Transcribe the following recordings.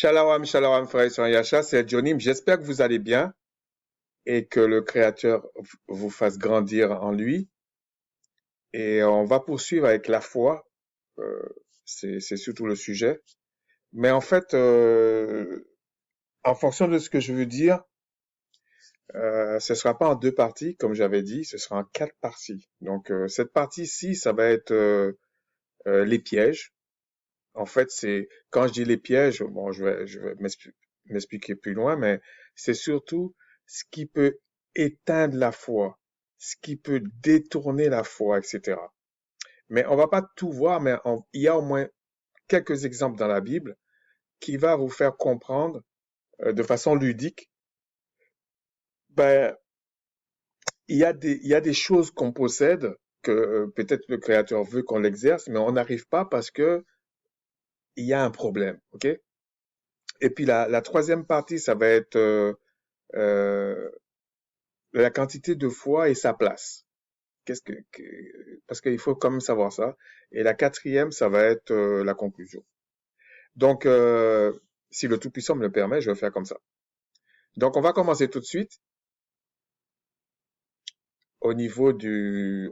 Shalom, shalom, frère et sœurs Yacha, c'est Johnny. J'espère que vous allez bien et que le Créateur vous fasse grandir en lui. Et on va poursuivre avec la foi. Euh, c'est surtout le sujet. Mais en fait, en fonction de ce que je veux dire, ce sera pas en deux parties, comme j'avais dit, ce sera en quatre parties. Donc, cette partie-ci, ça va être les pièges. En fait, c'est quand je dis les pièges, bon, je vais m'expliquer plus loin, mais c'est surtout ce qui peut éteindre la foi, ce qui peut détourner la foi, etc. Mais on va pas tout voir, mais il y a au moins quelques exemples dans la Bible qui va vous faire comprendre de façon ludique. Ben, il y a des choses qu'on possède que peut-être le Créateur veut qu'on l'exerce, mais on n'arrive pas parce que il y a un problème, ok? Et puis la troisième partie, ça va être euh, la quantité de foi et sa place. Parce qu'il faut quand même savoir ça. Et la quatrième, ça va être la conclusion. Donc, si le Tout-Puissant me le permet, je vais faire comme ça. Donc, on va commencer tout de suite au niveau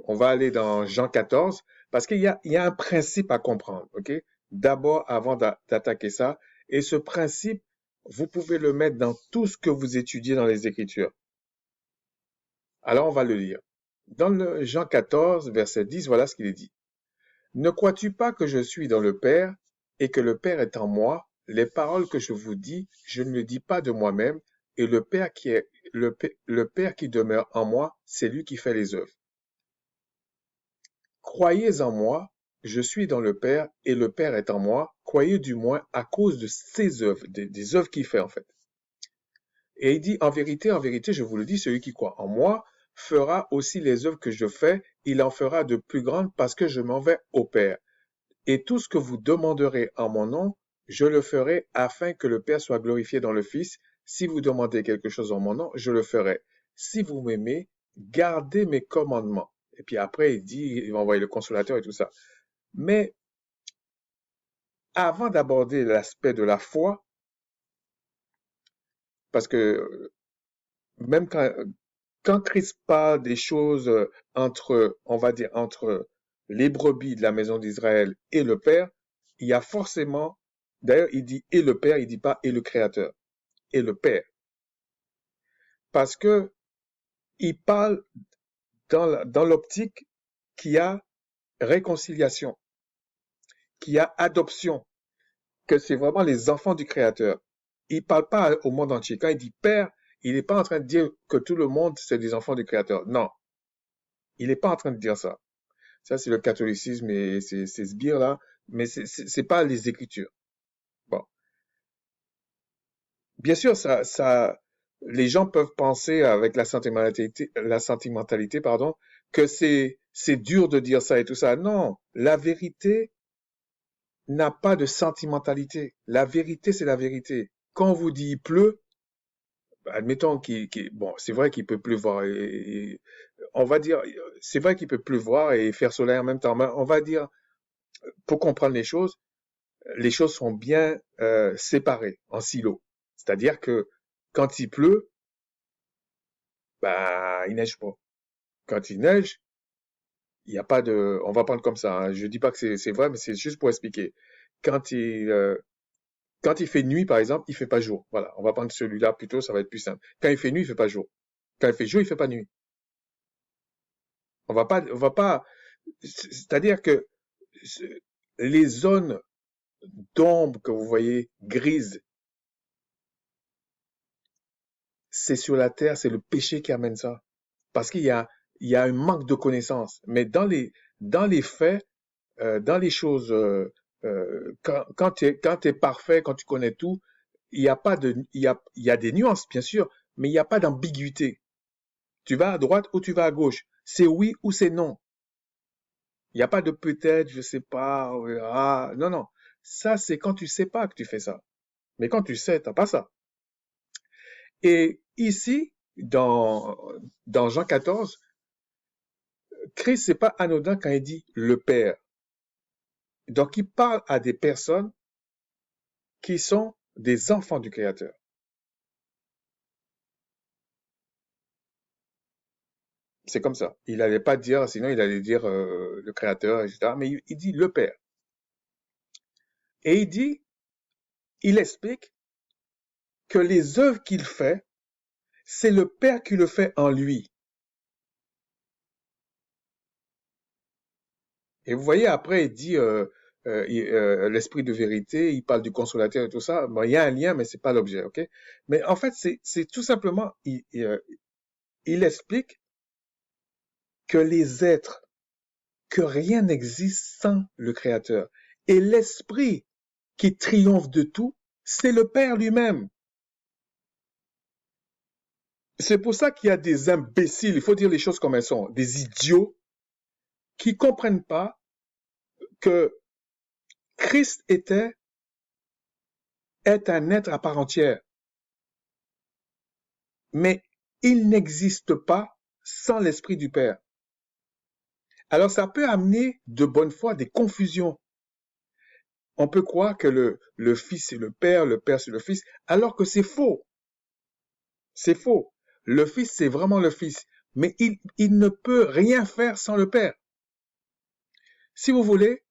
on va aller dans Jean 14, parce qu'il y a un principe à comprendre, ok? D'abord, avant d'attaquer ça, et ce principe, vous pouvez le mettre dans tout ce que vous étudiez dans les Écritures. Alors, on va le lire. Dans le Jean 14, verset 10, voilà ce qu'il est dit. Ne crois-tu pas que je suis dans le Père et que le Père est en moi? Les paroles que je vous dis, je ne les dis pas de moi-même, et le Père qui demeure en moi, c'est lui qui fait les œuvres. Croyez en moi, je suis dans le Père et le Père est en moi. Croyez du moins à cause de ses œuvres, des œuvres qu'il fait en fait. Et il dit, en vérité, je vous le dis, celui qui croit en moi fera aussi les œuvres que je fais, il en fera de plus grandes parce que je m'en vais au Père. Et tout ce que vous demanderez en mon nom, je le ferai afin que le Père soit glorifié dans le Fils. Si vous demandez quelque chose en mon nom, je le ferai. Si vous m'aimez, gardez mes commandements. Et puis après, il dit, il va envoyer le consolateur et tout ça. Mais avant d'aborder l'aspect de la foi, parce que même quand Christ parle des choses entre, on va dire, entre les brebis de la maison d'Israël et le Père, il y a forcément, d'ailleurs, il dit et le Père, il dit pas et le Créateur, et le Père. Parce que il parle dans l'optique qu'il y a réconciliation, qu'il y a adoption, que c'est vraiment les enfants du Créateur. Il parle pas au monde entier. Quand il dit Père, il n'est pas en train de dire que tout le monde, c'est des enfants du Créateur. Non, il n'est pas en train de dire ça. Ça, c'est le catholicisme et ces sbires-là, mais c'est pas les Écritures. Bon. Bien sûr, les gens peuvent penser avec la sentimentalité, pardon, que c'est dur de dire ça et tout ça. Non, la vérité n'a pas de sentimentalité. La vérité, c'est la vérité. Quand on vous dit il pleut, admettons bon, c'est vrai qu'il peut pleuvoir on va dire, c'est vrai qu'il peut pleuvoir et faire soleil en même temps, mais on va dire, pour comprendre les choses sont bien séparées en silos. C'est-à-dire que quand il pleut, bah, il neige pas. Quand il neige, il n'y a pas de, on va prendre comme ça, hein. Je dis pas que c'est vrai, mais c'est juste pour expliquer. Quand il, euh, quand il fait nuit, par exemple, il fait pas jour. Voilà. On va prendre celui-là plutôt, ça va être plus simple. Quand il fait nuit, il fait pas jour. Quand il fait jour, il fait pas nuit. On va pas, c'est-à-dire que les zones d'ombre que vous voyez grises, c'est sur la terre, c'est le péché qui amène ça. Parce qu'il y a un manque de connaissance. Mais dans les faits, dans les choses, quand t'es parfait, quand tu connais tout, il y a pas de, il y a des nuances, bien sûr, mais il n'y a pas d'ambiguïté. Tu vas à droite ou tu vas à gauche. C'est oui ou c'est non. Il n'y a pas de peut-être, je sais pas, on verra. Non, non. Ça, c'est quand tu sais pas que tu fais ça. Mais quand tu sais, t'as pas ça. Et ici, dans Jean 14, Christ, c'est pas anodin quand il dit le Père. Donc, il parle à des personnes qui sont des enfants du Créateur. C'est comme ça. Il n'allait pas dire, sinon il allait dire le Créateur, etc. Mais il dit le Père. Et il explique que les œuvres qu'il fait, c'est le Père qui le fait en lui. Et vous voyez, après, il dit l'esprit de vérité, il parle du consolateur et tout ça. Bon, il y a un lien, mais c'est pas l'objet, ok? Mais en fait, c'est tout simplement, il explique que les êtres, que rien n'existe sans le Créateur. Et l'esprit qui triomphe de tout, c'est le Père lui-même. C'est pour ça qu'il y a des imbéciles, il faut dire les choses comme elles sont, des idiots qui comprennent pas que Christ est un être à part entière, mais il n'existe pas sans l'Esprit du Père. Alors ça peut amener de bonne foi des confusions. On peut croire que le Fils c'est le Père c'est le Fils, alors que c'est faux. C'est faux. Le Fils c'est vraiment le Fils, mais il ne peut rien faire sans le Père. Si vous voulez,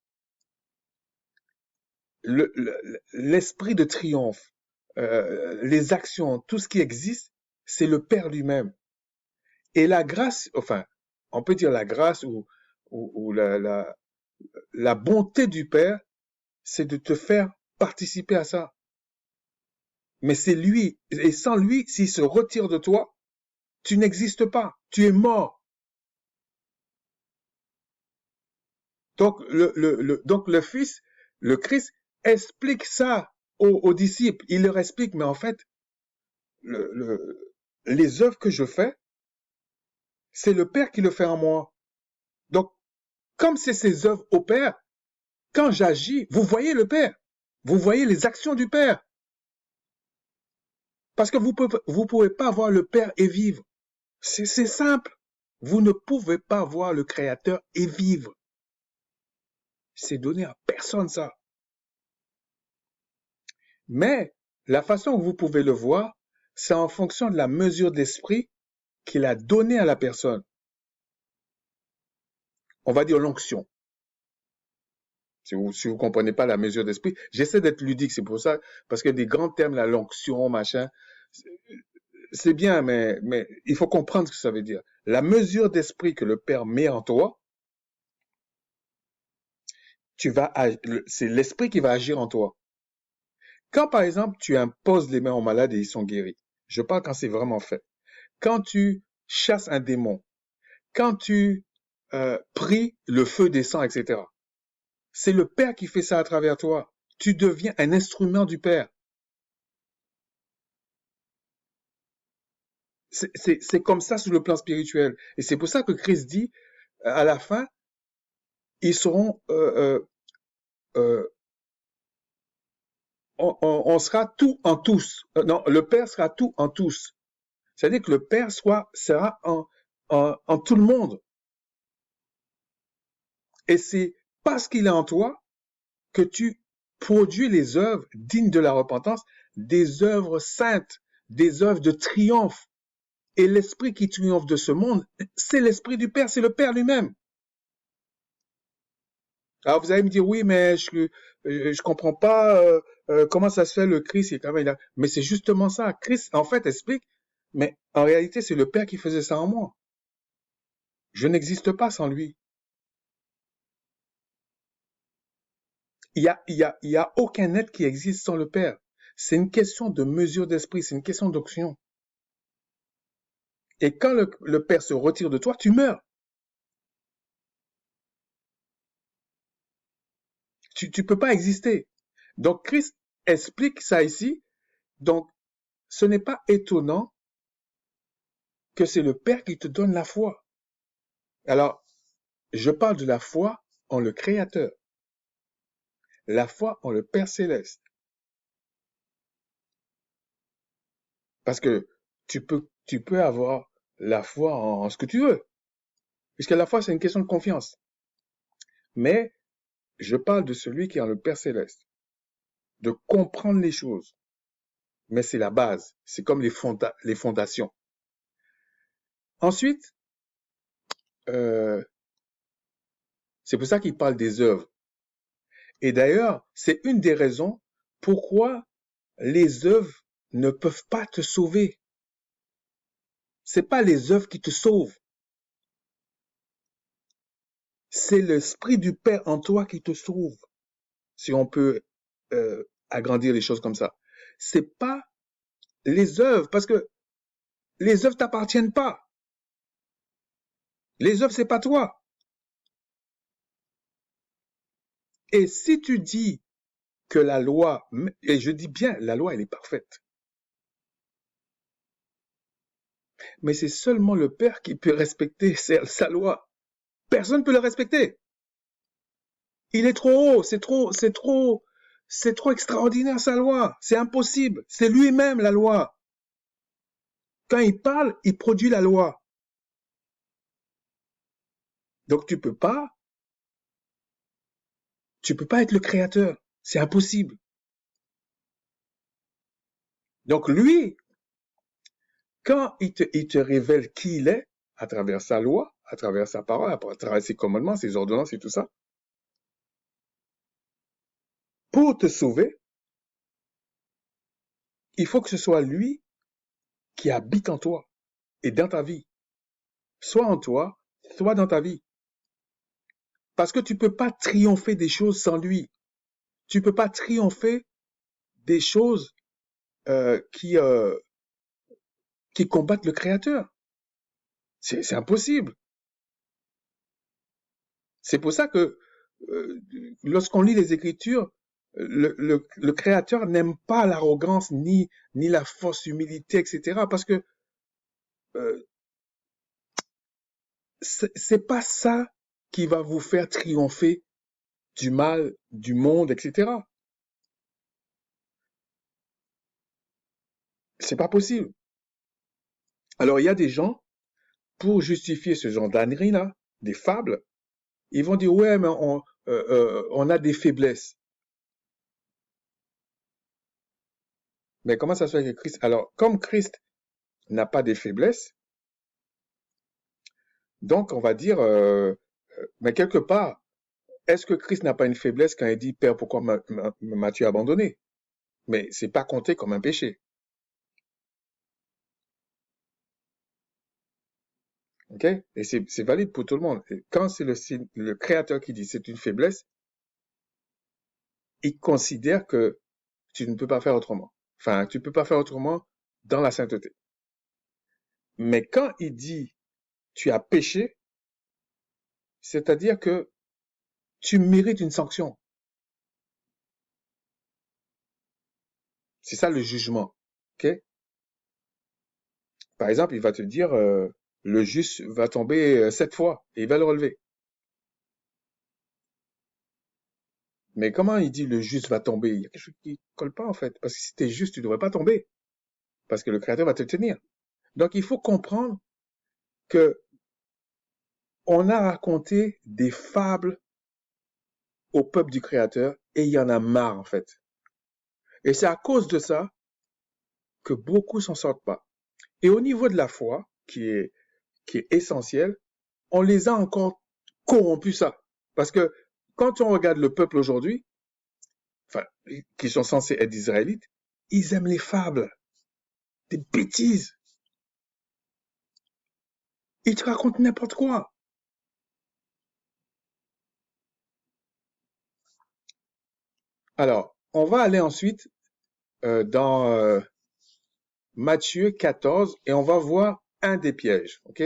l'esprit de triomphe, les actions, tout ce qui existe, c'est le Père lui-même. Et la grâce, enfin, on peut dire la grâce ou la bonté du Père, c'est de te faire participer à ça. Mais c'est lui, et sans lui, s'il se retire de toi, tu n'existes pas, tu es mort. Donc le Fils, le Christ, explique ça aux disciples. Il leur explique, mais en fait, le, le, les œuvres que je fais, c'est le Père qui le fait en moi. Donc, comme c'est ses œuvres au Père, quand j'agis, vous voyez le Père. Vous voyez les actions du Père. Parce que vous pouvez pas voir le Père et vivre. C'est simple. Vous ne pouvez pas voir le Créateur et vivre. C'est donné à personne ça. Mais la façon où vous pouvez le voir, c'est en fonction de la mesure d'esprit qu'il a donné à la personne. On va dire l'onction. Si vous comprenez pas la mesure d'esprit, j'essaie d'être ludique, c'est pour ça, parce que des grands termes, la l'onction, machin, c'est bien, mais il faut comprendre ce que ça veut dire. La mesure d'esprit que le Père met en toi, c'est l'esprit qui va agir en toi. Quand, par exemple, tu imposes les mains aux malades et ils sont guéris, je parle quand c'est vraiment fait. Quand tu chasses un démon, quand tu pries, le feu descend, etc. C'est le Père qui fait ça à travers toi. Tu deviens un instrument du Père. C'est comme ça sur le plan spirituel. Et c'est pour ça que Christ dit, à la fin, ils seront, euh, on sera tout en tous. Non, le Père sera tout en tous. C'est-à-dire que le Père sera en tout le monde. Et c'est parce qu'il est en toi que tu produis les œuvres dignes de la repentance, des œuvres saintes, des œuvres de triomphe. Et l'esprit qui triomphe de ce monde, c'est l'esprit du Père, c'est le Père lui-même. Alors vous allez me dire, oui, mais je comprends pas comment ça se fait le Christ, est quand même là. Mais c'est justement ça. Christ, en fait, explique, mais en réalité, c'est le Père qui faisait ça en moi. Je n'existe pas sans lui. Il y a aucun être qui existe sans le Père. C'est une question de mesure d'esprit, c'est une question d'onction. Et quand le Père se retire de toi, tu meurs. Tu peux pas exister. Donc Christ explique ça ici. Donc ce n'est pas étonnant que c'est le Père qui te donne la foi. Alors, je parle de la foi en le Créateur, la foi en le Père céleste. Parce que tu peux avoir la foi en ce que tu veux. Puisque la foi, c'est une question de confiance. Mais je parle de celui qui est en le Père céleste, de comprendre les choses. mais c'est la base. C'est comme les fondations. Ensuite, euh, c'est pour ça qu'il parle des œuvres. Et d'ailleurs, c'est une des raisons pourquoi les œuvres ne peuvent pas te sauver. C'est pas les œuvres qui te sauvent. C'est l'esprit du Père en toi qui te sauve. Si on peut agrandir les choses comme ça. C'est pas les œuvres, parce que les œuvres t'appartiennent pas. Les œuvres, c'est pas toi. Et si tu dis que la loi, et je dis bien, la loi, elle est parfaite, mais c'est seulement le Père qui peut respecter sa loi. Personne ne peut le respecter. Il est trop haut, c'est trop extraordinaire sa loi. C'est impossible. C'est lui-même la loi. Quand il parle, il produit la loi. Donc tu peux pas être le créateur. C'est impossible. Donc lui, quand il te révèle qui il est, à travers sa loi, à travers sa parole, à travers ses commandements, ses ordonnances et tout ça, pour te sauver, il faut que ce soit lui qui habite en toi et dans ta vie. Soit en toi, soit dans ta vie. Parce que tu peux pas triompher des choses sans lui. Tu peux pas triompher des choses euh, qui, euh, qui combattent le Créateur. C'est impossible. C'est pour ça que euh, lorsqu'on lit les Écritures, le Créateur n'aime pas l'arrogance ni la fausse humilité, etc. Parce que euh, c'est pas ça qui va vous faire triompher du mal, du monde, etc. C'est pas possible. Alors il y a des gens, pour justifier ce genre d'ânerie là, des fables, ils vont dire ouais mais on a des faiblesses. Mais comment ça se fait que Christ... Alors comme Christ n'a pas des faiblesses, donc on va dire, mais quelque part, est-ce que Christ n'a pas une faiblesse quand il dit Père pourquoi m'as-tu abandonné? Mais c'est pas compté comme un péché. Ok? Et c'est valide pour tout le monde. Et quand c'est le Créateur qui dit c'est une faiblesse, il considère que tu ne peux pas faire autrement. Enfin, tu ne peux pas faire autrement dans la sainteté. Mais quand il dit tu as péché, c'est-à-dire que tu mérites une sanction. C'est ça le jugement. Ok? Par exemple, il va te dire le juste va tomber 7 fois et il va le relever. Mais comment il dit le juste va tomber? Il y a quelque chose qui ne colle pas en fait. Parce que si tu es juste, tu ne devrais pas tomber. Parce que le Créateur va te tenir. Donc il faut comprendre que on a raconté des fables au peuple du Créateur et il y en a marre en fait. Et c'est à cause de ça que beaucoup s'en sortent pas. Et au niveau de la foi, qui est essentiel, on les a encore corrompus ça. Parce que quand on regarde le peuple aujourd'hui, enfin, qui sont censés être des Israélites, ils aiment les fables, des bêtises. Ils te racontent n'importe quoi. Alors, on va aller ensuite dans Matthieu 14 et on va voir un des pièges. Ok?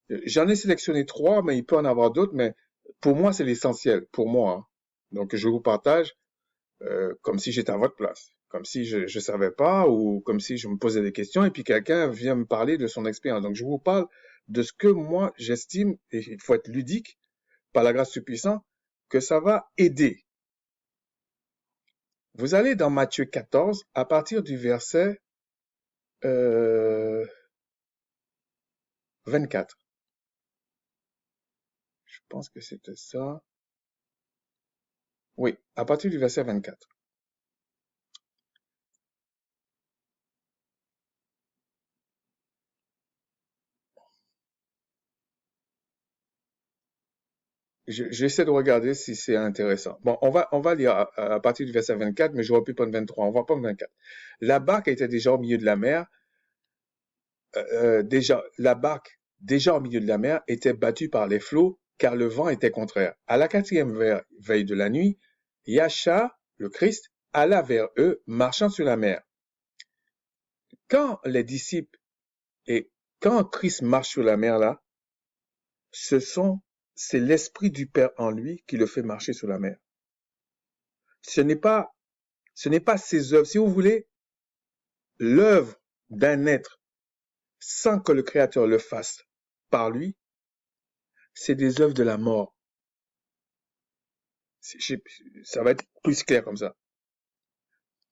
J'en ai sélectionné 3, mais il peut en avoir d'autres, mais pour moi, c'est l'essentiel, pour moi, hein. Donc, je vous partage comme si j'étais à votre place, comme si je ne savais pas ou comme si je me posais des questions et puis quelqu'un vient me parler de son expérience. Donc, je vous parle de ce que moi, j'estime, et il faut être ludique, par la grâce du puissant, que ça va aider. Vous allez dans Matthieu 14 à partir du verset euh, 24. Je pense que c'était ça. Oui, à partir du verset 24. J'essaie de regarder si c'est intéressant. Bon, on va lire à partir du verset 24, mais j'aurais pu prendre 23. On va prendre 24. La barque était déjà au milieu de la mer. La barque, déjà au milieu de la mer, était battue par les flots, car le vent était contraire. À la quatrième veille de la nuit, Yasha, le Christ, alla vers eux, marchant sur la mer. Quand les disciples et quand Christ marche sur la mer là, c'est l'esprit du Père en lui qui le fait marcher sur la mer. Ce n'est pas ses œuvres. Si vous voulez, l'œuvre d'un être sans que le Créateur le fasse par lui, c'est des œuvres de la mort. Ça va être plus clair comme ça.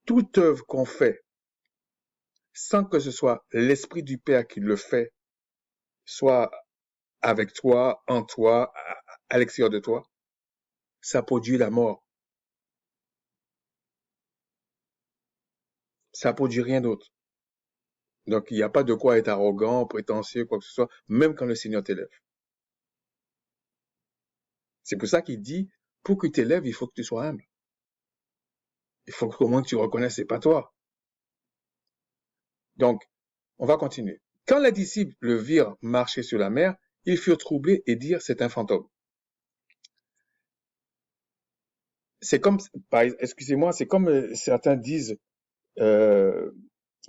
Toute œuvre qu'on fait sans que ce soit l'esprit du Père qui le fait, soit avec toi, en toi, à l'extérieur de toi, ça produit la mort. Ça produit rien d'autre. Donc, il n'y a pas de quoi être arrogant, prétentieux, quoi que ce soit, même quand le Seigneur t'élève. C'est pour ça qu'il dit, pour que tu t'élèves, il faut que tu sois humble. Il faut qu'au moins que tu reconnaisses, c'est pas toi. Donc, on va continuer. Quand les disciples le virent marcher sur la mer, ils furent troublés et dirent, c'est un fantôme. C'est comme, excusez-moi, c'est comme certains disent,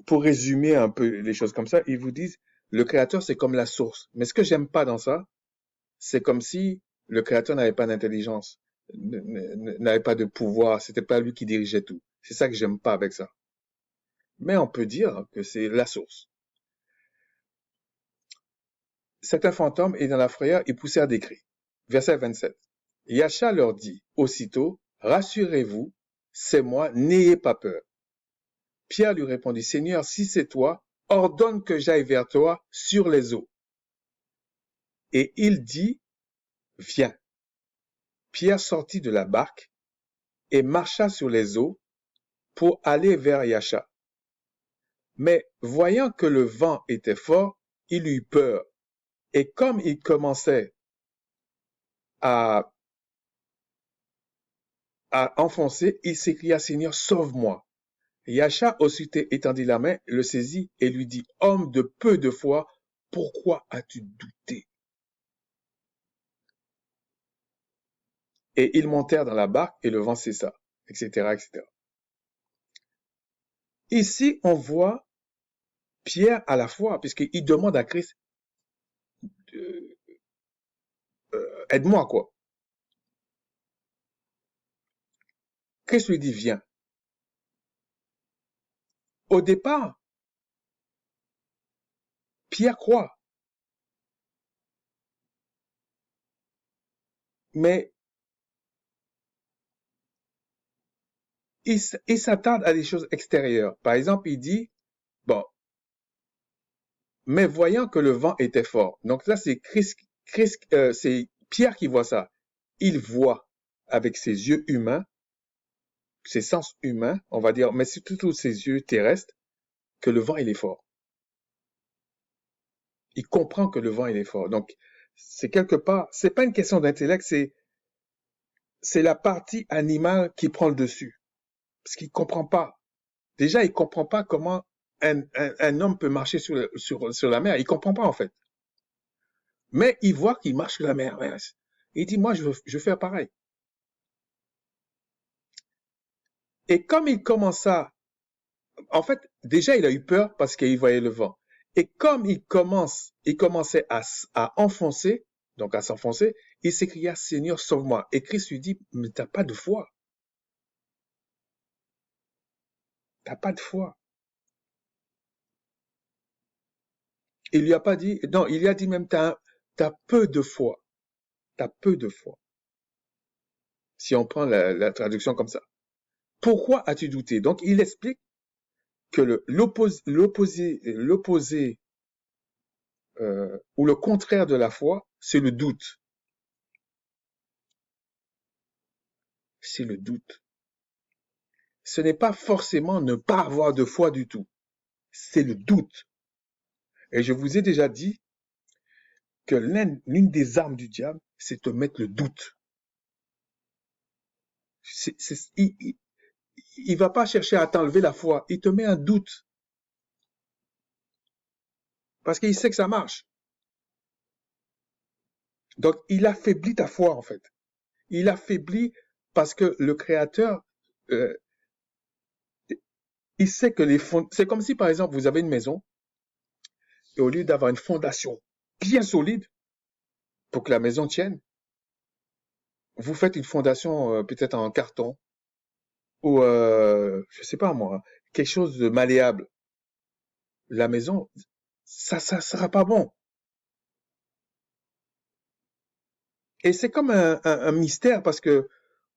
pour résumer un peu les choses comme ça, ils vous disent, le Créateur, c'est comme la source. Mais ce que j'aime pas dans ça, c'est comme si le Créateur n'avait pas d'intelligence, n'avait pas de pouvoir, c'était pas lui qui dirigeait tout. C'est ça que j'aime pas avec ça. Mais on peut dire que c'est la source. Certains fantômes et dans la frayeur, ils poussèrent des cris. Verset 27. Yasha leur dit aussitôt, rassurez-vous, c'est moi, n'ayez pas peur. Pierre lui répondit, Seigneur, si c'est toi, ordonne que j'aille vers toi sur les eaux. Et il dit, viens. Pierre sortit de la barque et marcha sur les eaux pour aller vers Yasha. Mais voyant que le vent était fort, il eut peur. Et comme il commençait à enfoncer, il s'écria, Seigneur, sauve-moi. Yasha aussitôt étendit la main, le saisit et lui dit, homme de peu de foi, pourquoi as-tu douté? Et ils montèrent dans la barque et le vent cessa, etc., etc. Ici, on voit Pierre à la foi, puisqu'il demande à Christ, aide-moi, quoi. Christ lui dit, viens. Au départ, Pierre croit, mais il s'attarde à des choses extérieures. Par exemple, il dit, bon, mais voyant que le vent était fort. Donc là, c'est c'est Pierre qui voit ça. Il voit avec ses yeux humains, ses sens humains, on va dire, mais surtout ses yeux terrestres, que le vent, il est fort. Il comprend que le vent, il est fort. Donc, c'est quelque part, c'est pas une question d'intellect, c'est la partie animale qui prend le dessus. Parce qu'il comprend pas. Déjà, il comprend pas comment un homme peut marcher sur la mer. Il comprend pas, en fait. Mais il voit qu'il marche sur la mer. Il dit, moi, je veux faire pareil. Et comme il commença, en fait, déjà, il a eu peur parce qu'il voyait le vent. Et comme il commençait à enfoncer, donc à s'enfoncer, il s'écria, Seigneur, sauve-moi. Et Christ lui dit, mais t'as pas de foi. T'as pas de foi. Il lui a pas dit, non, il lui a dit même, t'as peu de foi. T'as peu de foi. Si on prend la traduction comme ça. Pourquoi as-tu douté? Donc, il explique que l'opposé ou le contraire de la foi, c'est le doute. C'est le doute. Ce n'est pas forcément ne pas avoir de foi du tout. C'est le doute. Et je vous ai déjà dit que l'une des armes du diable, c'est de mettre le doute. Il va pas chercher à t'enlever la foi. Il te met un doute parce qu'il sait que ça marche. Donc, il affaiblit ta foi, en fait. Il affaiblit parce que le Créateur, euh, il sait que c'est comme si, par exemple, vous avez une maison et au lieu d'avoir une fondation bien solide pour que la maison tienne, vous faites une fondation peut-être en carton ou, je sais pas moi, quelque chose de malléable. La maison, ça sera pas bon. Et c'est comme un mystère parce que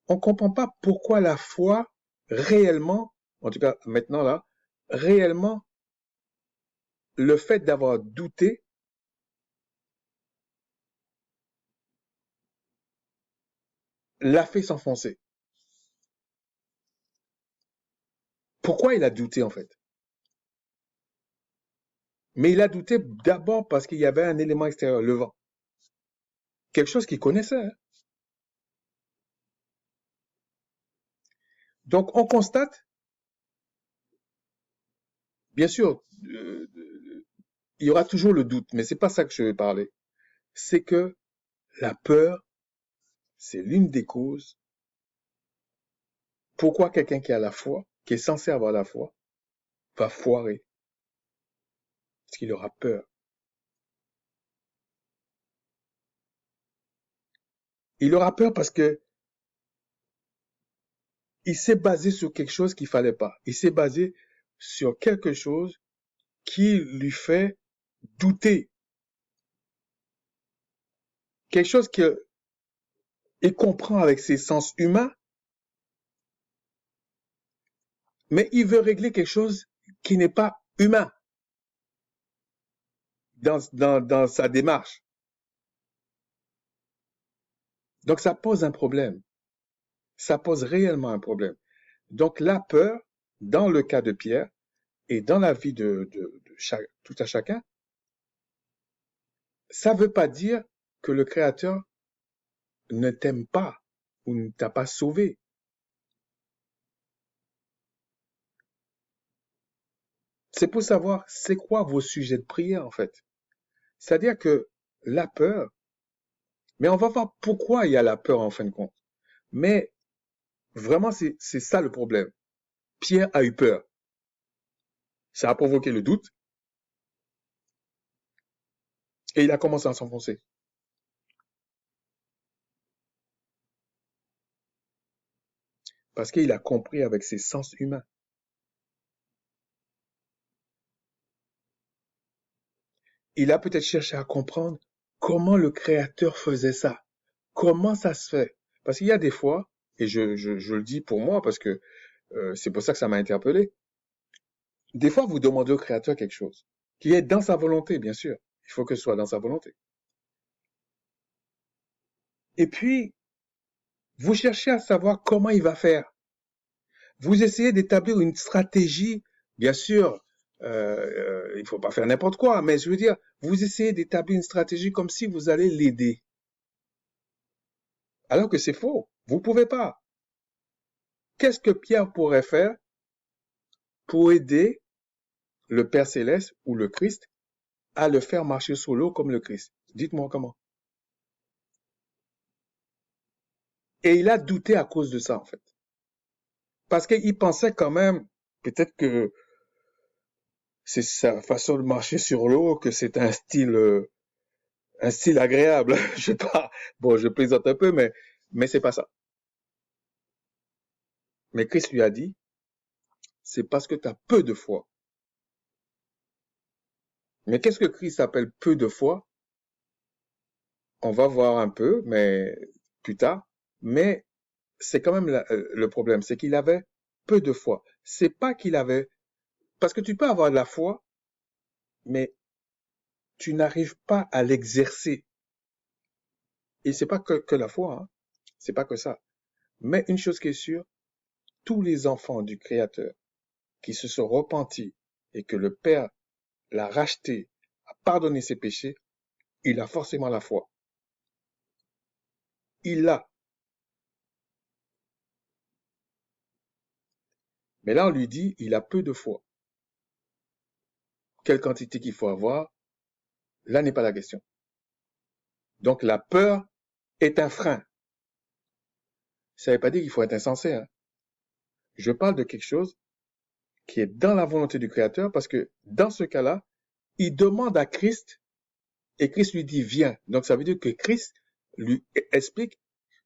on comprend pas pourquoi la foi réellement, en tout cas maintenant là, réellement, le fait d'avoir douté l'a fait s'enfoncer. Pourquoi il a douté en fait? Mais il a douté d'abord parce qu'il y avait un élément extérieur, le vent. Quelque chose qu'il connaissait, hein. Donc on constate, bien sûr, il y aura toujours le doute, mais c'est pas ça que je vais parler. C'est que la peur, c'est l'une des causes pourquoi quelqu'un qui a la foi, qui est censé avoir la foi, va foirer, parce qu'il aura peur. Il aura peur parce que il s'est basé sur quelque chose qu'il fallait pas. Il s'est basé sur quelque chose qui lui fait douter. Quelque chose qu'il comprend avec ses sens humains, mais il veut régler quelque chose qui n'est pas humain dans sa démarche. Donc ça pose un problème. Ça pose réellement un problème. Donc la peur, dans le cas de Pierre, et dans la vie de tout à chacun, ça ne veut pas dire que le Créateur ne t'aime pas ou ne t'a pas sauvé. C'est pour savoir c'est quoi vos sujets de prière en fait. C'est-à-dire que la peur, mais on va voir pourquoi il y a la peur en fin de compte. Mais vraiment, c'est ça le problème. Pierre a eu peur. Ça a provoqué le doute et il a commencé à s'enfoncer. Parce qu'il a compris avec ses sens humains. Il a peut-être cherché à comprendre comment le Créateur faisait ça. Comment ça se fait? Parce qu'il y a des fois, et je le dis pour moi parce que c'est pour ça que ça m'a interpellé, des fois vous demandez au Créateur quelque chose qui est dans sa volonté, bien sûr. Il faut que ce soit dans sa volonté. Et puis, vous cherchez à savoir comment il va faire. Vous essayez d'établir une stratégie, bien sûr, il ne faut pas faire n'importe quoi, mais je veux dire, vous essayez d'établir une stratégie comme si vous allez l'aider. Alors que c'est faux. Vous ne pouvez pas. Qu'est-ce que Pierre pourrait faire pour aider le Père Céleste ou le Christ à le faire marcher sur l'eau comme le Christ? Dites-moi comment. Et il a douté à cause de ça, en fait. Parce qu'il pensait quand même, peut-être que c'est sa façon de marcher sur l'eau, que c'est un style agréable. Je sais pas. Bon, je plaisante un peu, mais c'est pas ça. Mais Christ lui a dit, c'est parce que tu as peu de foi. Mais qu'est-ce que Christ appelle peu de foi? On va voir un peu, mais plus tard. Mais c'est quand même le problème, c'est qu'il avait peu de foi. C'est pas qu'il avait, parce que tu peux avoir de la foi, mais tu n'arrives pas à l'exercer. Et c'est pas que la foi, hein. C'est pas que ça. Mais une chose qui est sûre, tous les enfants du Créateur qui se sont repentis et que le Père l'a racheté, a pardonné ses péchés, il a forcément la foi. Il l'a. Mais là, on lui dit, il a peu de foi. Quelle quantité qu'il faut avoir, là n'est pas la question. Donc la peur est un frein. Ça ne veut pas dire qu'il faut être insensé, hein. Je parle de quelque chose qui est dans la volonté du Créateur parce que dans ce cas-là, il demande à Christ et Christ lui dit viens. Donc ça veut dire que Christ lui explique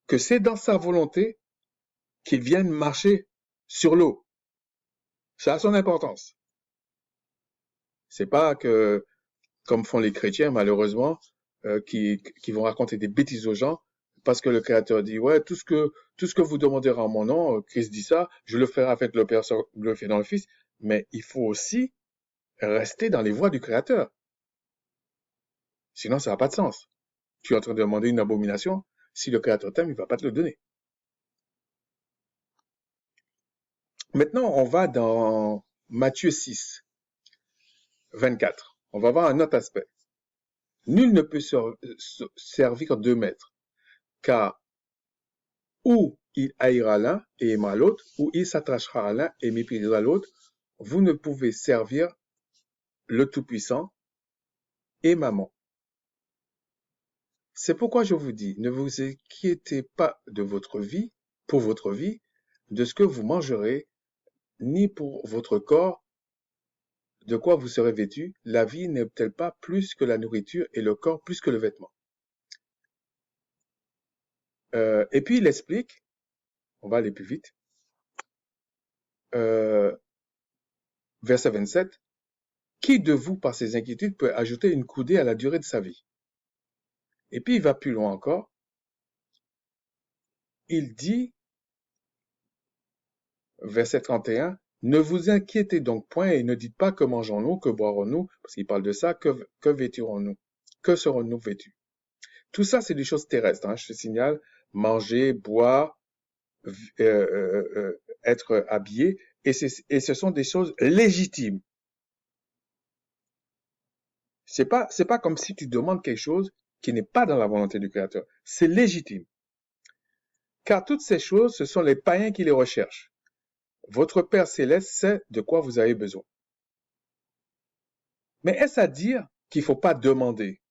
que c'est dans sa volonté qu'il vienne marcher sur l'eau. Ça a son importance. C'est pas que, comme font les chrétiens malheureusement, qui vont raconter des bêtises aux gens parce que le Créateur dit ouais tout ce que vous demanderez en mon nom, Christ dit ça, je le ferai avec le Père glorifié dans le Fils. Mais il faut aussi rester dans les voies du Créateur. Sinon, ça n'a pas de sens. Tu es en train de demander une abomination. Si le Créateur t'aime, il ne va pas te le donner. Maintenant, on va dans Matthieu 6, 24. On va voir un autre aspect. Nul ne peut servir deux maîtres, car ou il haïra l'un et aimera l'autre, ou il s'attachera à l'un et méprisera l'autre. Vous ne pouvez servir le Tout-Puissant et Maman. C'est pourquoi je vous dis, ne vous inquiétez pas de votre vie, pour votre vie, de ce que vous mangerez, ni pour votre corps, de quoi vous serez vêtu. La vie n'est-elle pas plus que la nourriture et le corps plus que le vêtement? Et puis il explique, on va aller plus vite, euh, verset 27, qui de vous, par ses inquiétudes, peut ajouter une coudée à la durée de sa vie? Et puis il va plus loin encore, il dit, verset 31, ne vous inquiétez donc point et ne dites pas que mangeons-nous, que boirons-nous, parce qu'il parle de ça, que vêtirons-nous, que serons-nous vêtus? Tout ça, c'est des choses terrestres, hein, je te signale, manger, boire, être habillé, et ce sont des choses légitimes. C'est pas comme si tu demandes quelque chose qui n'est pas dans la volonté du Créateur. C'est légitime. Car toutes ces choses, ce sont les païens qui les recherchent. Votre Père céleste sait de quoi vous avez besoin. Mais est-ce à dire qu'il ne faut pas demander?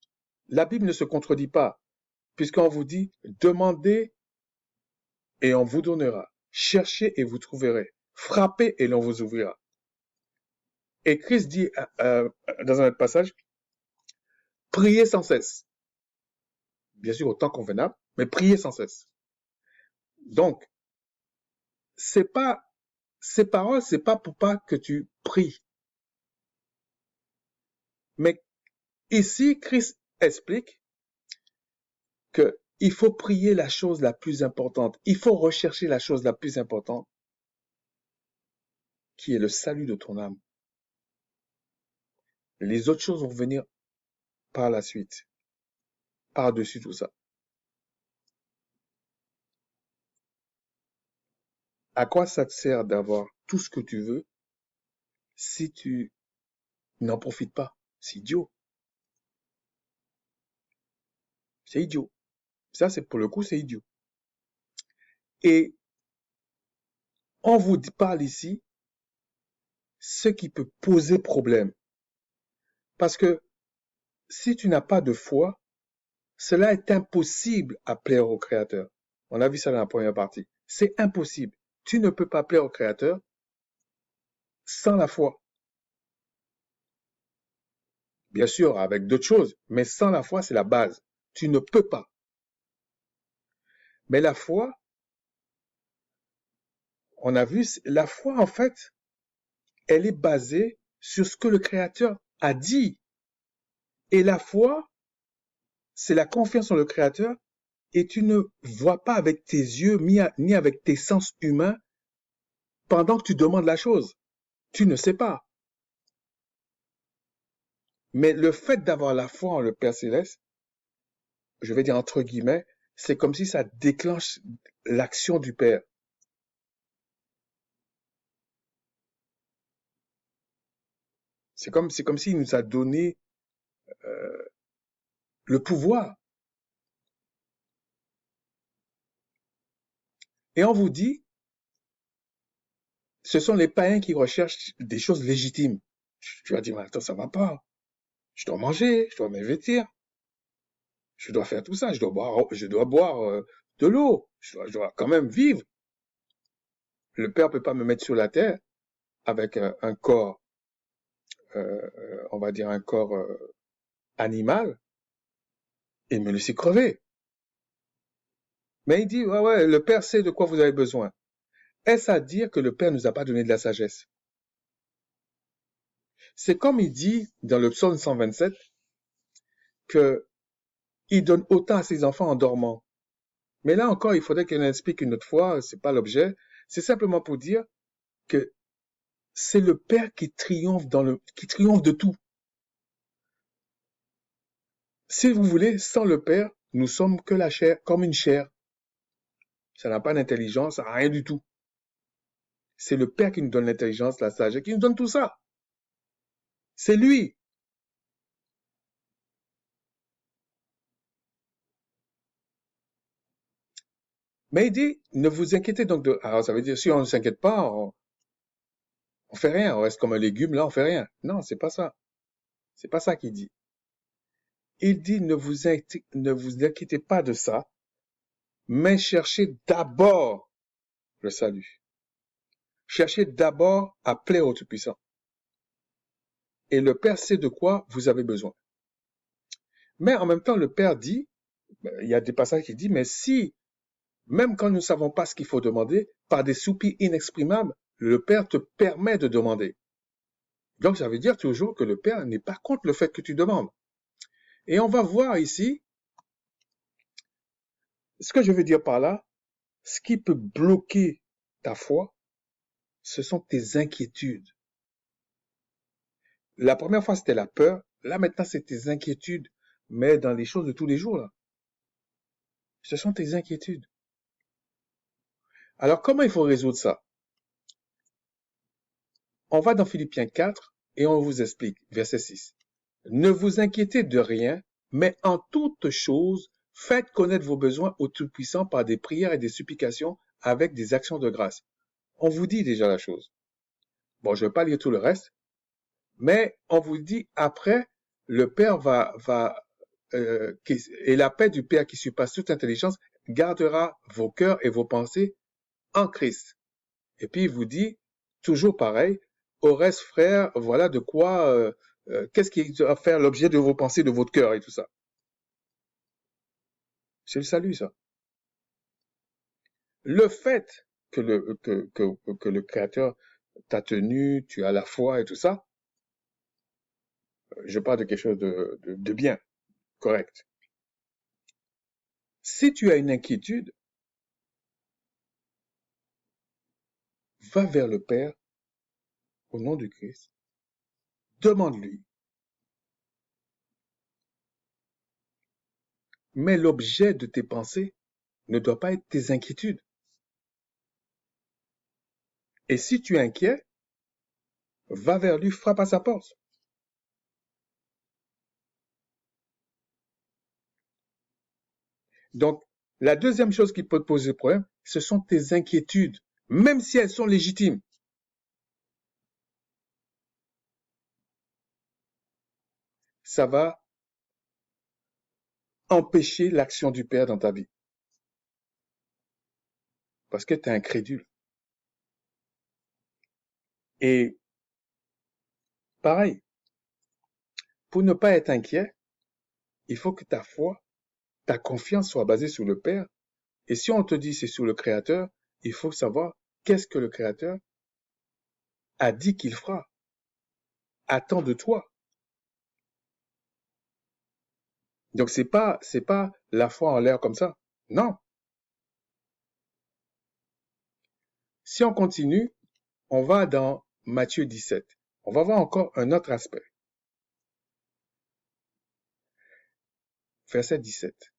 La Bible ne se contredit pas, puisqu'on vous dit, demandez et on vous donnera. Cherchez et vous trouverez. Frappez et l'on vous ouvrira. Et Christ dit dans un autre passage, priez sans cesse. Bien sûr, au temps convenable, mais priez sans cesse. Donc, ces paroles, c'est pas pour pas que tu pries. Mais ici, Christ explique que il faut prier la chose la plus importante. Il faut rechercher la chose la plus importante, qui est le salut de ton âme. Les autres choses vont venir par la suite, par-dessus tout ça. À quoi ça te sert d'avoir tout ce que tu veux si tu n'en profites pas? C'est idiot. C'est idiot. Ça, c'est pour le coup, c'est idiot. Et on vous parle ici ce qui peut poser problème. Parce que si tu n'as pas de foi, cela est impossible à plaire au Créateur. On a vu ça dans la première partie. C'est impossible. Tu ne peux pas plaire au Créateur sans la foi. Bien sûr, avec d'autres choses, mais sans la foi, c'est la base. Tu ne peux pas. Mais la foi, on a vu, la foi, en fait, elle est basée sur ce que le Créateur a dit. Et la foi, c'est la confiance en le Créateur, et tu ne vois pas avec tes yeux, ni avec tes sens humains, pendant que tu demandes la chose. Tu ne sais pas. Mais le fait d'avoir la foi en le Père Céleste, je vais dire entre guillemets, c'est comme si ça déclenche l'action du Père. C'est comme s'il nous a donné le pouvoir. Et on vous dit, ce sont les païens qui recherchent des choses légitimes. Tu vas dire, mais attends, ça va pas. Je dois manger, je dois me vêtir, je dois faire tout ça, je dois boire de l'eau, je dois quand même vivre. Le Père peut pas me mettre sur la terre avec un corps, on va dire un corps animal et me laisser crever. Mais il dit, ouais, ouais, le Père sait de quoi vous avez besoin. Est-ce à dire que le Père nous a pas donné de la sagesse? C'est comme il dit dans le psaume 127 que il donne autant à ses enfants en dormant. Mais là encore, il faudrait qu'elle explique une autre fois, c'est pas l'objet. C'est simplement pour dire que c'est le Père qui triomphe qui triomphe de tout. Si vous voulez, sans le Père, nous sommes que la chair, comme une chair. Ça n'a pas d'intelligence, ça n'a rien du tout. C'est le Père qui nous donne l'intelligence, la sagesse, qui nous donne tout ça. C'est lui. Mais il dit, ne vous inquiétez donc de... Alors ça veut dire, si on ne s'inquiète pas, on fait rien, on reste comme un légume, là, on fait rien. Non, c'est pas ça. C'est pas ça qu'il dit. Il dit, ne vous inquiétez pas de ça, mais cherchez d'abord le salut. Cherchez d'abord à plaire au Tout-Puissant. Et le Père sait de quoi vous avez besoin. Mais en même temps, le Père dit, il y a des passages qui disent, mais si, même quand nous ne savons pas ce qu'il faut demander, par des soupirs inexprimables, le Père te permet de demander. Donc, ça veut dire toujours que le Père n'est pas contre le fait que tu demandes. Et on va voir ici, ce que je veux dire par là, ce qui peut bloquer ta foi, ce sont tes inquiétudes. La première fois, c'était la peur. Là, maintenant, c'est tes inquiétudes. Mais dans les choses de tous les jours, là, ce sont tes inquiétudes. Alors, comment il faut résoudre ça? On va dans Philippiens 4 et on vous explique, verset 6. Ne vous inquiétez de rien, mais en toutes choses, faites connaître vos besoins au Tout-Puissant par des prières et des supplications avec des actions de grâce. On vous dit déjà la chose. Bon, je ne vais pas lire tout le reste, mais on vous dit après, le Père et la paix du Père qui surpasse toute intelligence gardera vos cœurs et vos pensées en Christ. Et puis il vous dit, toujours pareil, au reste, frère, voilà de quoi, qu'est-ce qui va faire l'objet de vos pensées, de votre cœur et tout ça. C'est le salut, ça. Le fait que le Créateur t'a tenu, tu as la foi et tout ça, je parle de quelque chose de bien, correct. Si tu as une inquiétude, va vers le Père au nom du Christ, demande-lui. Mais l'objet de tes pensées ne doit pas être tes inquiétudes. Et si tu es inquiet, va vers lui, frappe à sa porte. Donc, la deuxième chose qui peut te poser problème, ce sont tes inquiétudes, même si elles sont légitimes. Ça va empêcher l'action du Père dans ta vie. Parce que tu es incrédule. Et pareil, pour ne pas être inquiet, il faut que ta foi, ta confiance soit basée sur le Père. Et si on te dit c'est sur le Créateur, il faut savoir qu'est-ce que le Créateur a dit qu'il fera, attend de toi. Donc c'est pas la foi en l'air comme ça. Non. Si on continue, on va dans Matthieu 17. On va voir encore un autre aspect. Verset 17.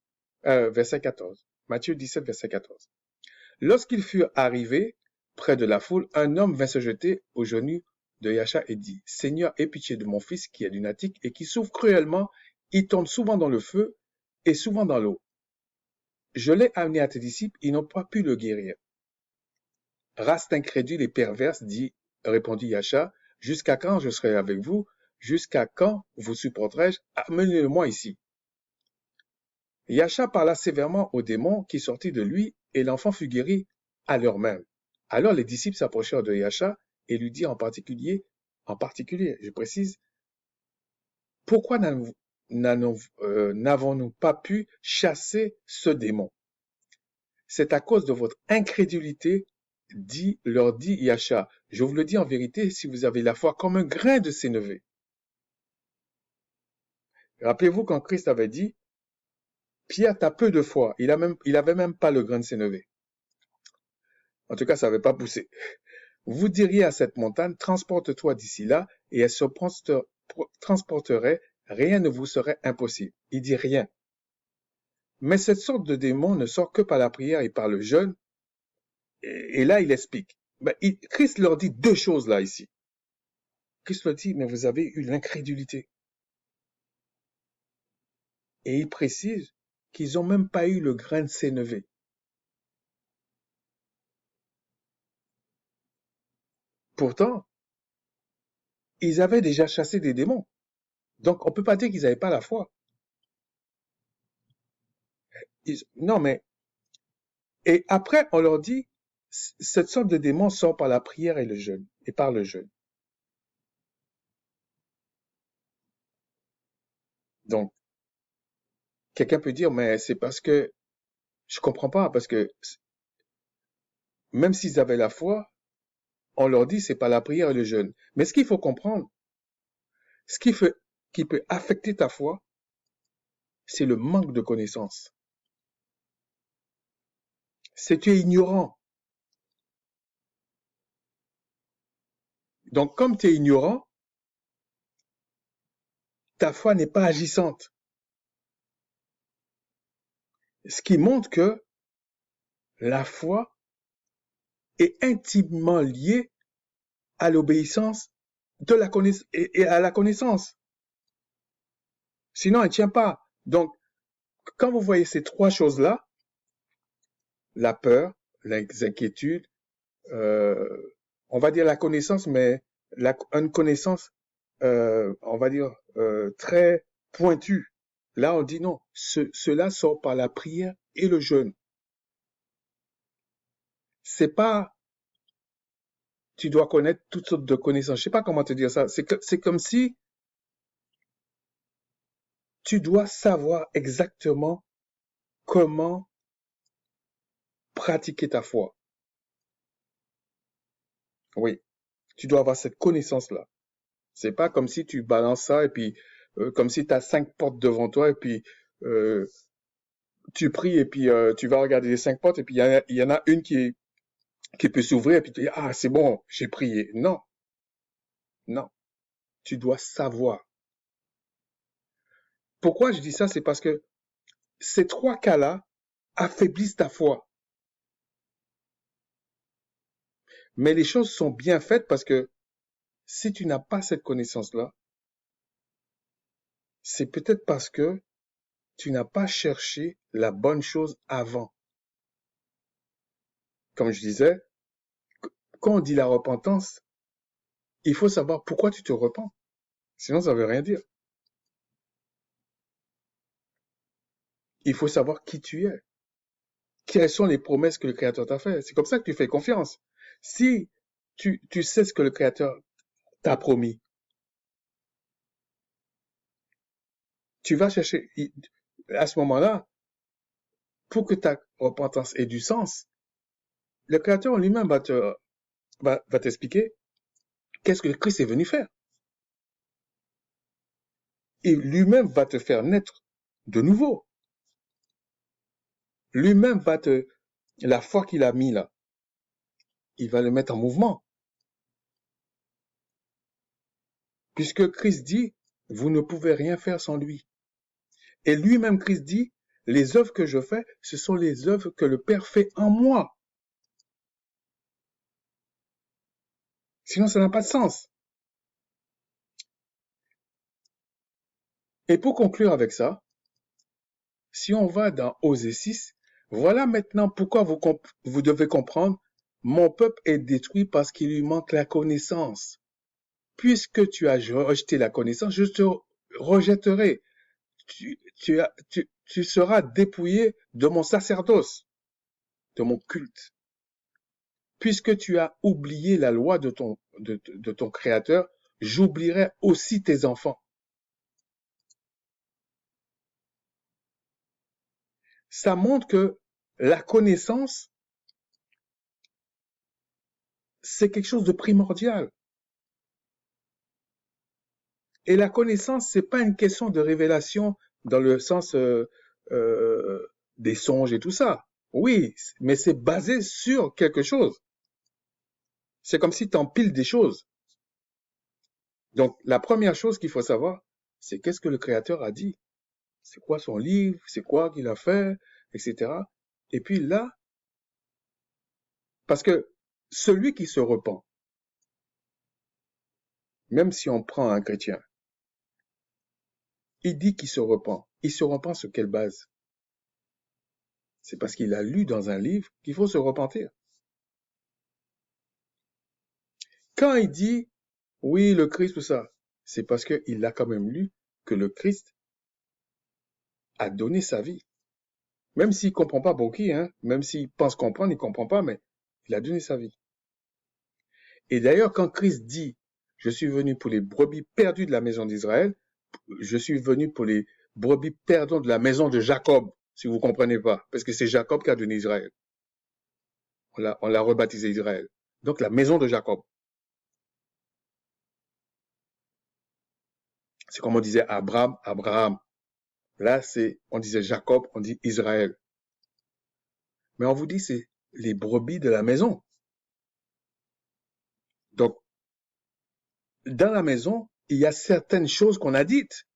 Verset 14. Matthieu 17, verset 14. Lorsqu'ils furent arrivés près de la foule, un homme vint se jeter aux genoux de Yahshua et dit, Seigneur, aie pitié de mon fils qui est lunatique et qui souffre cruellement. Il tombe souvent dans le feu et souvent dans l'eau. Je l'ai amené à tes disciples, ils n'ont pas pu le guérir. Race incrédule et perverse, répondit Yasha, jusqu'à quand je serai avec vous? Jusqu'à quand vous supporterai-je? Amenez-le-moi ici. Yasha parla sévèrement au démon qui sortit de lui, et l'enfant fut guéri à l'heure même. Alors les disciples s'approchèrent de Yasha et lui dirent en particulier, je précise, pourquoi n'avons-nous pas pu chasser ce démon? C'est à cause de votre incrédulité, leur dit Yasha. Je vous le dis en vérité, si vous avez la foi comme un grain de sénévé. Rappelez-vous quand Christ avait dit, Pierre, t'as peu de foi. Il avait même pas le grain de sénévé. En tout cas, ça n'avait pas poussé. Vous diriez à cette montagne, transporte-toi d'ici là, et elle se transporterait, rien ne vous serait impossible. Il dit rien. Mais cette sorte de démon ne sort que par la prière et par le jeûne. Et là, il explique. Christ leur dit deux choses là, ici. Christ leur dit, mais vous avez eu l'incrédulité. Et il précise qu'ils n'ont même pas eu le grain de sénévé. Pourtant, ils avaient déjà chassé des démons. Donc, on ne peut pas dire qu'ils n'avaient pas la foi. Non, mais... Et après, on leur dit, cette sorte de démon sort par la prière et le jeûne, et par le jeûne. Donc, quelqu'un peut dire, mais c'est parce que, je comprends pas, parce que même s'ils avaient la foi, on leur dit, c'est pas la prière et le jeûne. Mais ce qu'il faut comprendre, ce qui peut affecter ta foi, c'est le manque de connaissances. C'est tu es ignorant. Donc, comme tu es ignorant, ta foi n'est pas agissante. Ce qui montre que la foi est intimement liée à l'obéissance de la et à la connaissance. Sinon, elle ne tient pas. Donc, quand vous voyez ces trois choses-là, la peur, les inquiétudes, on va dire la connaissance, mais une connaissance, on va dire, très pointue. Là, on dit non, cela sort par la prière et le jeûne. C'est pas, tu dois connaître toutes sortes de connaissances. Je sais pas comment te dire ça. C'est comme si tu dois savoir exactement comment pratiquer ta foi. Oui, tu dois avoir cette connaissance-là. C'est pas comme si tu balances ça et puis comme si tu as 5 portes devant toi et puis euh, tu pries et puis tu vas regarder les 5 portes et puis il y en a une qui peut s'ouvrir et puis tu dis ah c'est bon, j'ai prié. Non, non, tu dois savoir. Pourquoi je dis ça? C'est parce que ces trois cas-là affaiblissent ta foi. Mais les choses sont bien faites parce que si tu n'as pas cette connaissance-là, c'est peut-être parce que tu n'as pas cherché la bonne chose avant. Comme je disais, quand on dit la repentance, il faut savoir pourquoi tu te repens. Sinon, ça veut rien dire. Il faut savoir qui tu es. Quelles sont les promesses que le Créateur t'a faites. C'est comme ça que tu fais confiance. Si tu sais ce que le Créateur t'a promis, tu vas chercher, à ce moment-là, pour que ta repentance ait du sens, le Créateur lui-même va t'expliquer qu'est-ce que le Christ est venu faire. Et lui-même va te faire naître de nouveau. Lui-même la foi qu'il a mis là, il va le mettre en mouvement. Puisque Christ dit, vous ne pouvez rien faire sans lui. Et lui-même, Christ dit, les œuvres que je fais, ce sont les œuvres que le Père fait en moi. Sinon, ça n'a pas de sens. Et pour conclure avec ça, si on va dans Osée 6, voilà maintenant pourquoi vous devez comprendre mon peuple est détruit parce qu'il lui manque la connaissance. Puisque tu as rejeté la connaissance, je te rejetterai. Tu seras dépouillé de mon sacerdoce, de mon culte. Puisque tu as oublié la loi de ton Créateur, j'oublierai aussi tes enfants. Ça montre que la connaissance, c'est quelque chose de primordial. Et la connaissance, c'est pas une question de révélation dans le sens des songes et tout ça. Oui, mais c'est basé sur quelque chose. C'est comme si tu empiles des choses. Donc, la première chose qu'il faut savoir, c'est qu'est-ce que le Créateur a dit. C'est quoi son livre, c'est quoi qu'il a fait, etc. Et puis là, parce que celui qui se repent, même si on prend un chrétien, il dit qu'il se repent. Il se repent sur quelle base? C'est parce qu'il a lu dans un livre qu'il faut se repentir. Quand il dit, oui, le Christ, tout ça, c'est parce qu'il a quand même lu que le Christ a donné sa vie. Même s'il comprend pas beaucoup, hein, même s'il pense comprendre, il comprend pas, mais il a donné sa vie. Et d'ailleurs, quand Christ dit, je suis venu pour les brebis perdues de la maison d'Israël, je suis venu pour les brebis perdues de la maison de Jacob, si vous comprenez pas, parce que c'est Jacob qui a donné Israël. On l'a rebaptisé Israël. Donc la maison de Jacob. C'est comme on disait Abraham, Abraham. Là, on disait Jacob, on dit Israël. Mais on vous dit, c'est les brebis de la maison. Donc, dans la maison, il y a certaines choses qu'on a dites.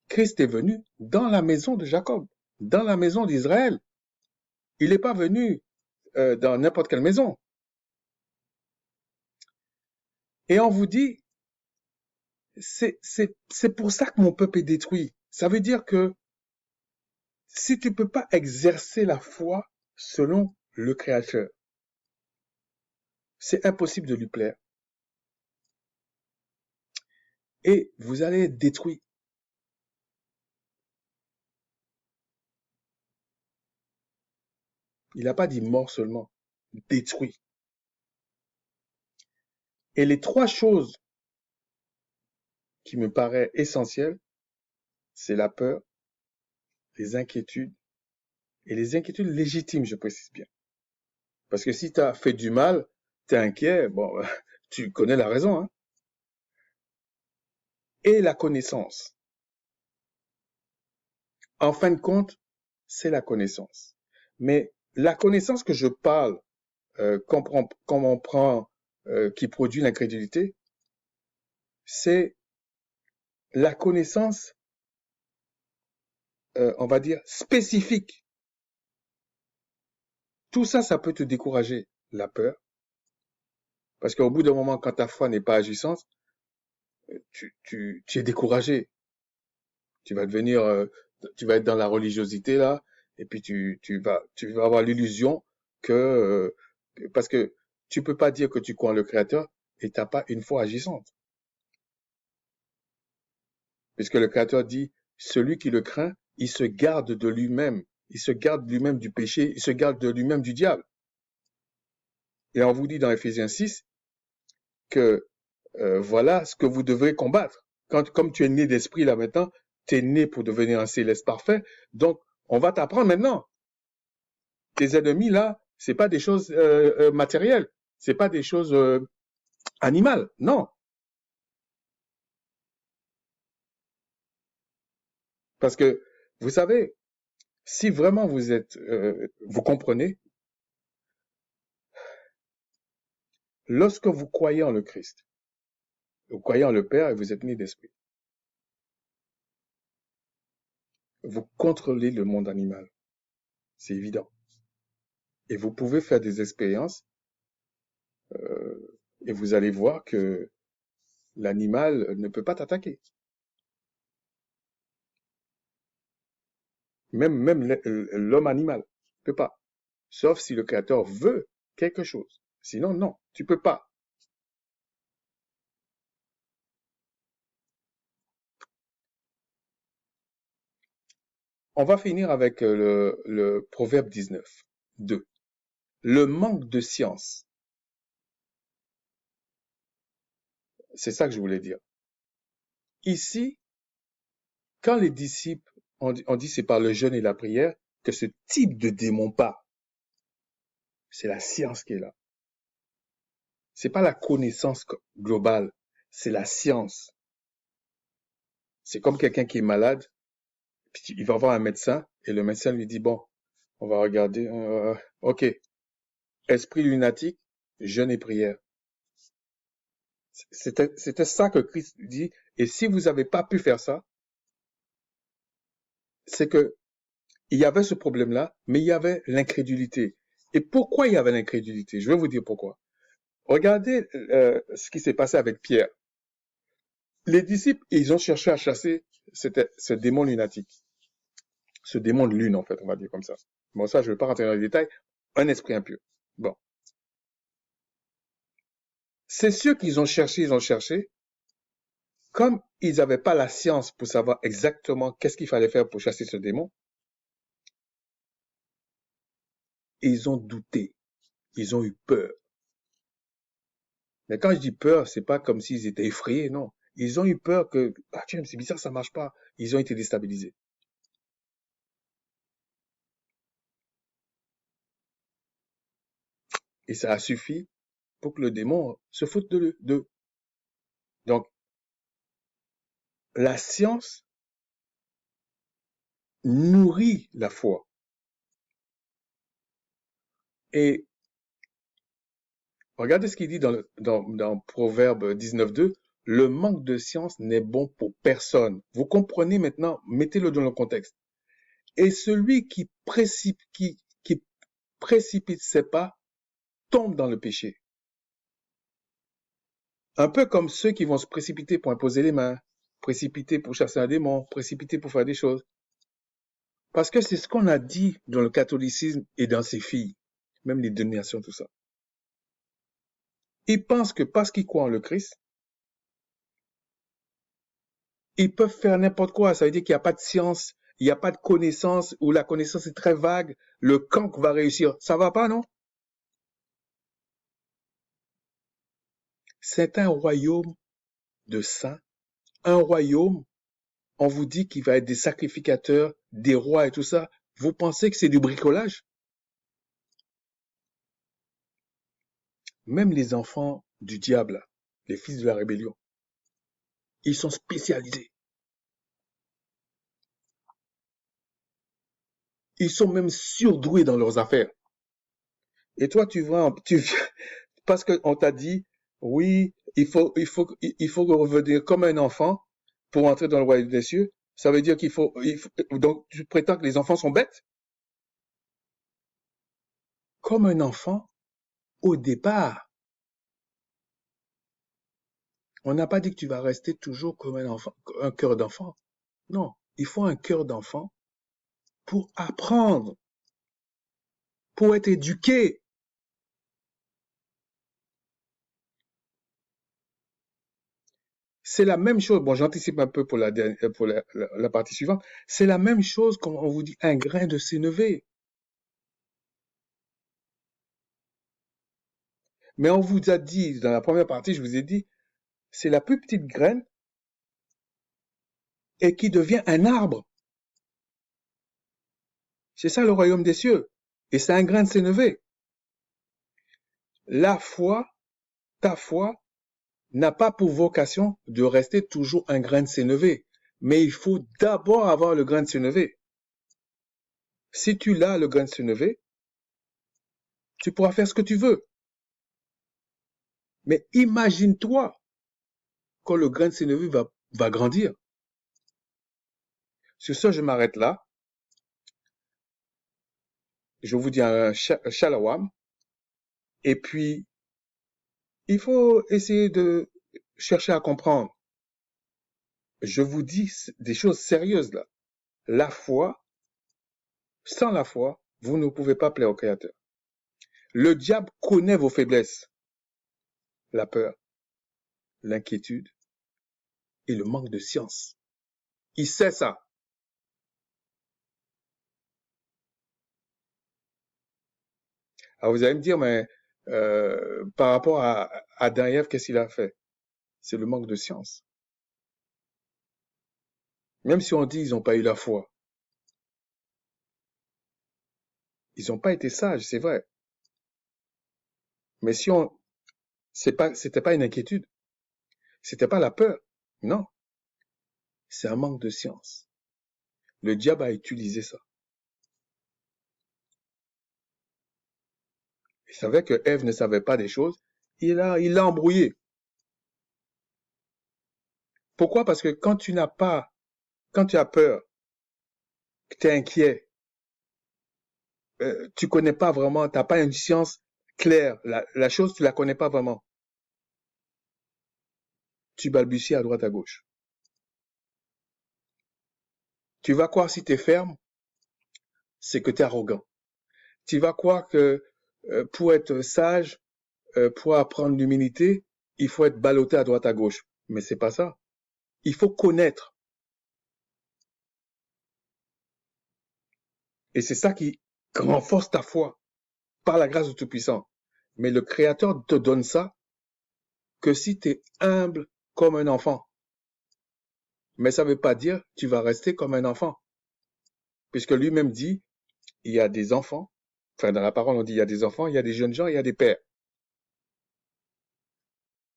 Christ est venu dans la maison de Jacob, dans la maison d'Israël. Il n'est pas venu dans n'importe quelle maison. Et on vous dit, c'est pour ça que mon peuple est détruit. Ça veut dire que si tu ne peux pas exercer la foi selon le Créateur, c'est impossible de lui plaire. Et vous allez être détruit. Il n'a pas dit mort seulement, détruit. Et les trois choses qui me paraissent essentielles, c'est la peur, les inquiétudes, et les inquiétudes légitimes, je précise bien. Parce que si tu as fait du mal, tu es inquiet, bon, tu connais la raison, hein. Et la connaissance. En fin de compte, c'est la connaissance. Mais la connaissance que je parle, comme on prend, qui produit l'incrédulité, c'est la connaissance, on va dire, spécifique. Tout ça, ça peut te décourager. La peur. Parce qu'au bout d'un moment, quand ta foi n'est pas agissante, tu es découragé. Tu vas tu vas être dans la religiosité là, et puis tu vas avoir l'illusion parce que tu peux pas dire que tu crois en le Créateur et t'as pas une foi agissante. Puisque le Créateur dit, celui qui le craint, il se garde de lui-même. Il se garde lui-même du péché, il se garde de lui-même du diable. Et on vous dit dans Éphésiens 6 que voilà ce que vous devrez combattre. Comme tu es né d'esprit là maintenant, tu es né pour devenir un céleste parfait. Donc, on va t'apprendre maintenant. Tes ennemis là, c'est pas des choses matérielles, c'est pas des choses animales, non. Parce que vous savez, si vraiment vous comprenez, lorsque vous croyez en le Christ, vous croyez en le Père et vous êtes né d'esprit, vous contrôlez le monde animal, c'est évident. Et vous pouvez faire des expériences et vous allez voir que l'animal ne peut pas t'attaquer. Même l'homme animal ne peut pas. Sauf si le Créateur veut quelque chose. Sinon, non, tu peux pas. On va finir avec le Proverbe 19, 2. Le manque de science. C'est ça que je voulais dire. Ici, quand les disciples, on dit c'est par le jeûne et la prière que ce type de démon part. C'est la science qui est là. C'est pas la connaissance globale, c'est la science. C'est comme quelqu'un qui est malade, puis il va voir un médecin et le médecin lui dit bon, on va regarder, ok, esprit lunatique, jeûne et prière. C'était ça que Christ dit. Et si vous n'avez pas pu faire ça, c'est que il y avait ce problème-là, mais il y avait l'incrédulité. Et pourquoi il y avait l'incrédulité? Je vais vous dire pourquoi. Regardez ce qui s'est passé avec Pierre. Les disciples, ils ont cherché à chasser ce démon lunatique. Ce démon de lune, en fait, on va dire comme ça. Bon, ça, je ne vais pas rentrer dans les détails. Un esprit impur. Bon. C'est sûr qu'ils ont cherché, ils ont cherché. Comme ils n'avaient pas la science pour savoir exactement qu'est-ce qu'il fallait faire pour chasser ce démon, ils ont douté. Ils ont eu peur. Mais quand je dis peur, c'est pas comme s'ils étaient effrayés, non. Ils ont eu peur que, ah tiens, c'est bizarre, ça marche pas. Ils ont été déstabilisés. Et ça a suffi pour que le démon se foute d'eux. Donc, la science nourrit la foi. Et regardez ce qu'il dit dans Proverbe 19.2. Le manque de science n'est bon pour personne. Vous comprenez maintenant, mettez-le dans le contexte. Et celui qui précipite ses pas tombe dans le péché. Un peu comme ceux qui vont se précipiter pour imposer les mains, précipiter pour chasser un démon, précipiter pour faire des choses. Parce que c'est ce qu'on a dit dans le catholicisme et dans ses filles, même les dénominations, tout ça. Ils pensent que parce qu'ils croient en le Christ, ils peuvent faire n'importe quoi. Ça veut dire qu'il n'y a pas de science, il n'y a pas de connaissance, ou la connaissance est très vague, le cancre va réussir. Ça va pas, non? C'est un royaume de saints, un royaume, on vous dit qu'il va être des sacrificateurs, des rois et tout ça. Vous pensez que c'est du bricolage? Même les enfants du diable, les fils de la rébellion, ils sont spécialisés. Ils sont même surdoués dans leurs affaires. Et toi, parce qu'on t'a dit, oui, il faut revenir comme un enfant pour entrer dans le royaume des cieux. Ça veut dire donc tu prétends que les enfants sont bêtes? Comme un enfant, au départ. On n'a pas dit que tu vas rester toujours comme un enfant, un cœur d'enfant. Non, il faut un cœur d'enfant pour apprendre, pour être éduqué. C'est la même chose. Bon, j'anticipe un peu pour la partie suivante. C'est la même chose quand on vous dit un grain de sénévé. Mais on vous a dit, dans la première partie, je vous ai dit, c'est la plus petite graine et qui devient un arbre. C'est ça le royaume des cieux. Et c'est un grain de sénévé. La foi, ta foi, n'a pas pour vocation de rester toujours un grain de sénévé. Mais il faut d'abord avoir le grain de sénévé. Si tu l'as, le grain de sénévé, tu pourras faire ce que tu veux. Mais imagine-toi quand le grain de sénévé va grandir. Sur ce, je m'arrête là. Je vous dis un shalom. Et puis, il faut essayer de chercher à comprendre. Je vous dis des choses sérieuses là. La foi Sans la foi, vous ne pouvez pas plaire au Créateur. Le diable connaît vos faiblesses, la peur, l'inquiétude et le manque de science. Il sait ça. Alors vous allez me dire, mais par rapport à Adam et Ève, qu'est-ce qu'il a fait? C'est le manque de science. Même si on dit qu'ils n'ont pas eu la foi, ils n'ont pas été sages, c'est vrai. Mais si on, c'était pas une inquiétude, c'était pas la peur, non, c'est un manque de science. Le diable a utilisé ça. Il savait que Ève ne savait pas des choses, il l'a embrouillé. Pourquoi? Parce que quand tu as peur, que tu es inquiet, tu connais pas vraiment, t'as pas une science claire, la chose, tu la connais pas vraiment. Tu balbuties à droite à gauche. Tu vas croire si tu es ferme, c'est que tu es arrogant. Tu vas croire que pour être sage, pour apprendre l'humilité, il faut être ballotté à droite à gauche. Mais c'est pas ça. Il faut connaître. Et c'est ça qui renforce ta foi par la grâce du Tout-Puissant. Mais le Créateur te donne ça que si tu es humble comme un enfant. Mais ça ne veut pas dire que tu vas rester comme un enfant. Puisque lui-même dit, il y a des enfants. Enfin, dans la parole, on dit, il y a des enfants, il y a des jeunes gens, il y a des pères.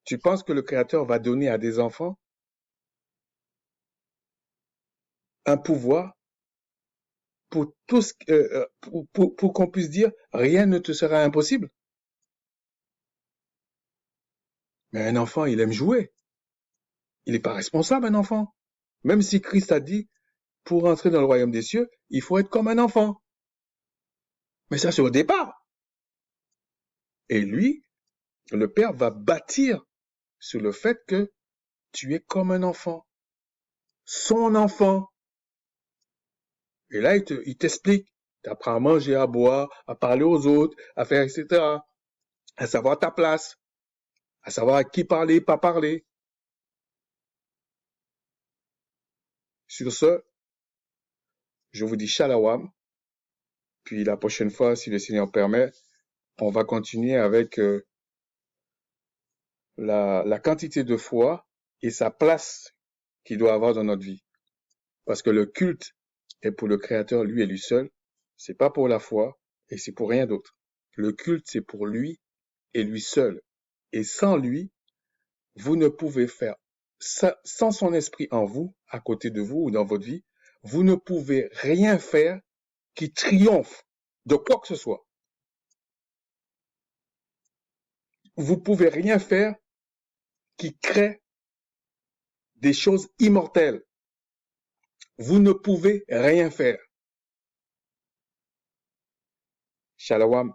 Tu penses que le Créateur va donner à des enfants un pouvoir pour tout ce, pour qu'on puisse dire, rien ne te sera impossible? Mais un enfant, il aime jouer. Il n'est pas responsable, un enfant. Même si Christ a dit, pour entrer dans le royaume des cieux, il faut être comme un enfant. Mais ça, c'est au départ. Et lui, le Père va bâtir sur le fait que tu es comme un enfant. Son enfant. Et là, il t'explique. Tu apprends à manger, à boire, à parler aux autres, à faire, etc. À savoir ta place. À savoir à qui parler, pas parler. Sur ce, je vous dis shalom. Puis la prochaine fois, si le Seigneur permet, on va continuer avec la quantité de foi et sa place qu'il doit avoir dans notre vie. Parce que le culte est pour le Créateur, lui et lui seul. C'est pas pour la foi et c'est pour rien d'autre. Le culte, c'est pour lui et lui seul. Et sans lui, vous ne pouvez faire ça, sans son esprit en vous, à côté de vous ou dans votre vie, vous ne pouvez rien faire qui triomphe de quoi que ce soit. Vous pouvez rien faire qui crée des choses immortelles. Vous ne pouvez rien faire. Shalom.